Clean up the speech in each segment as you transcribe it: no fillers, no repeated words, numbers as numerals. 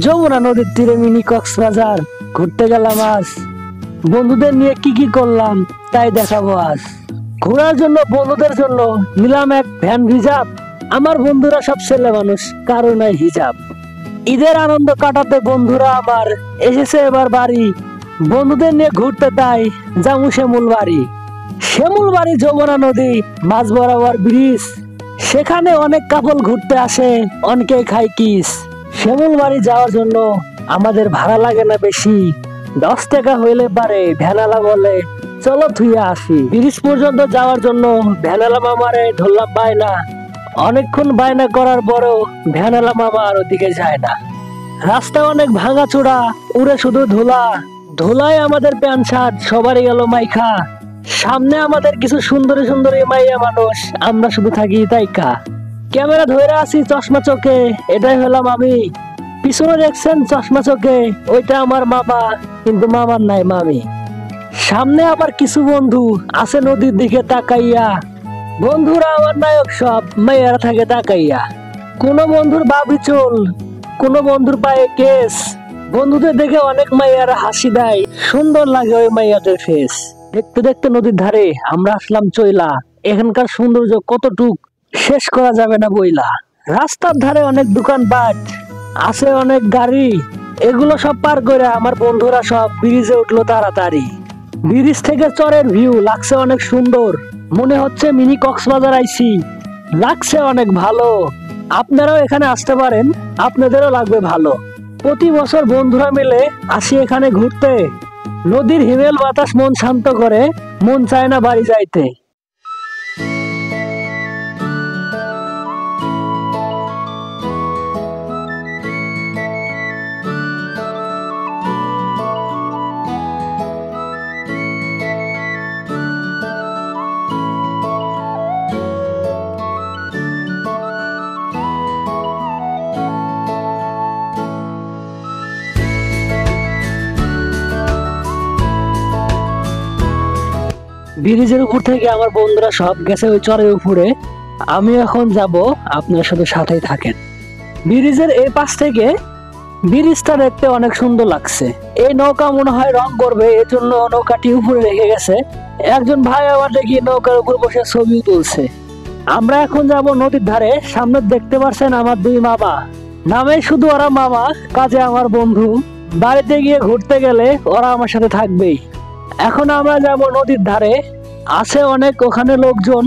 যমুনা নদীর তীরে মিনি কক্সবাজার ঘুরতে গেলাম আজ। বন্ধুদের নিয়ে কি কি করলাম তাই দেখাবো আজ। ঘোরার জন্য বন্ধুদের জন্য নিলাম এক ভ্যান রিজার্ভ। আমার বন্ধুরা সব ছেলে মানুষ, কারো নাই হিজাব। ঈদের আনন্দ কাটাতে বন্ধুরা আমার এসেছে এবার বাড়ি। বন্ধুদের নিয়ে ঘুরতে তাই যাবো শ্যামুল বাড়ি। শ্যামুল বাড়ি যমুনা নদী মাঝ বরাবর ব্রিজ। সেখানে অনেক কাপল ঘুরতে আসে, অনেকে খায় কিস। শ্যামুল বাড়ি যাওয়ার জন্য আমাদের ভাড়া লাগে না বেশি, 10 টাকা হইলে পারে। ভ্যানালা বলে চলো থুয়ে আসি। ব্রিজ পর্যন্ত যাওয়ার জন্য ভ্যানালা মামারে ধরলাম বায়না। অনেকক্ষণ বায়না করার পরও ভ্যানালা মামা আর ওদিকে যায় না। রাস্তা অনেক ভাঙা চূড়া, উড়ে শুধু ধুলা। ধুলায় আমাদের প্যান্ট শার্ট সবারই গেল মাইখা। সামনে আমাদের কিছু সুন্দরী সুন্দরী মাইয়া মানুষ, আমরা শুধু থাকি তাইকা। ক্যামেরা ধরে আছি চশমা চোখে, এটাই হলাম আমি। পিছনে দেখছেন চশমা চোখে, ওইটা আমার মামা, কিন্তু মামার নাই মামি। সামনে আবার কিছু বন্ধু আছে নদীর দিকে তাকাইয়া। বন্ধুরা আমার নায়ক, সব মাইয়ারা থাকে তাকাইয়া। কোন বন্ধুর বাবি চুল, কোন বন্ধুর পায়ে কেস। বন্ধুদের দেখে অনেক মাইয়ারা হাসি দেয়, সুন্দর লাগে ওই মাইয়াদের ফেস। দেখতে দেখতে নদীর ধারে আমরা আসলাম চইলা। এখানকার সৌন্দর্য কতটুক শেষ করা যাবে না বইলা। রাস্তার ধারে অনেক দোকানপাট, আছে অনেক গাড়ি। এগুলো সব পার করে আমার বন্ধুরা সব ব্রিজে উঠলো তাড়াতাড়ি। ব্রিজ থেকে চরের ভিউ লাগছে অনেক সুন্দর, মনে হচ্ছে মিনি কক্সবাজার আইছি। লাগছে অনেক ভালো। আপনারাও এখানে আসতে পারেন, আপনাদেরও লাগবে ভালো। প্রতি বছর বন্ধুরা মিলে আসি এখানে ঘুরতে। নদীর হিমেল বাতাস মন শান্ত করে, মন চায় না বাড়ি যাইতে। ব্রিজের উপর থেকে আমার বন্ধুরা সব গেছে ওই চরের উপরে। আমি এখন যাব, আপনারা শুধু সাথেই থাকেন। ব্রিজের এই পাশ থেকে ব্রিজটা দেখতে অনেক সুন্দর লাগছে। এই নৌকা মনে হয় রং করবে, এর জন্য নৌকাটি উপরে রেখে গেছে। একজন ভাই আবার দেখি নৌকার উপর বসে ছবি তুলছে। আমরা এখন যাব নদীর ধারে। সামনে দেখতে পাচ্ছেন আমার দুই মামা, নামে শুধু ওরা মামা, কাজে আমার বন্ধু। বাড়িতে গিয়ে ঘুরতে গেলে ওরা আমার সাথে থাকবেই। এখন আমরা যাব নদীর ধারে, আছে অনেক ওখানে লোকজন।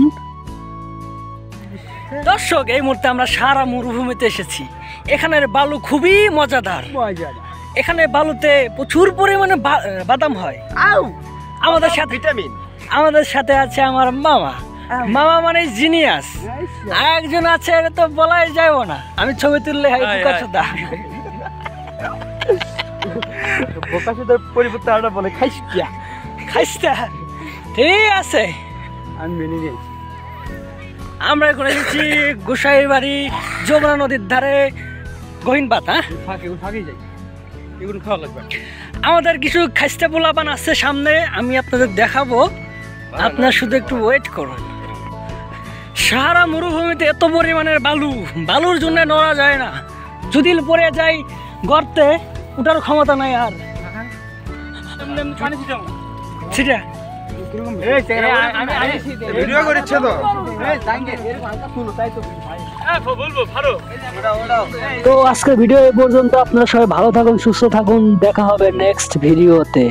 দর্শক, এই মুহূর্তে আমরা সারা মরুভূমিতে এসেছি। এখানের বালু খুবই মজাদার। এখানে বালুতে প্রচুর পরিমাণে বাদাম হয়। আমাদের সাথে ভিটামিন, আমাদের সাথে আছে আমার মামা। মামা মানে জিনিয়াস। একজন আছে, এটা তো বলাই যাবে না, আমি ছবি তুললে পরিবর্তে আরো বলে খাইস্তা খাইস্তা। ঠিক আছে, আমি মেনে নিয়েছি। আমরা এখন এসেছি গোসাই বাড়ি, যমুনা নদীর ধারে গহিনবাদ। আমাদের কিছু খাইস্তা পোলাপান আছে সামনে, আমি আপনাদের দেখাবো। আপনার শুধু একটু ওয়েট করুন। সারা মরুভূমিতে এত পরিমাণের বালু, বালুর জন্য নড়া যায় না। যদি পড়ে যায় গর্তে, ওটার ক্ষমতা নাই আর। সেটা তো আজকের ভিডিও এই পর্যন্ত। আপনারা সবাই ভালো থাকুন, সুস্থ থাকুন। দেখা হবে নেক্সট ভিডিওতে।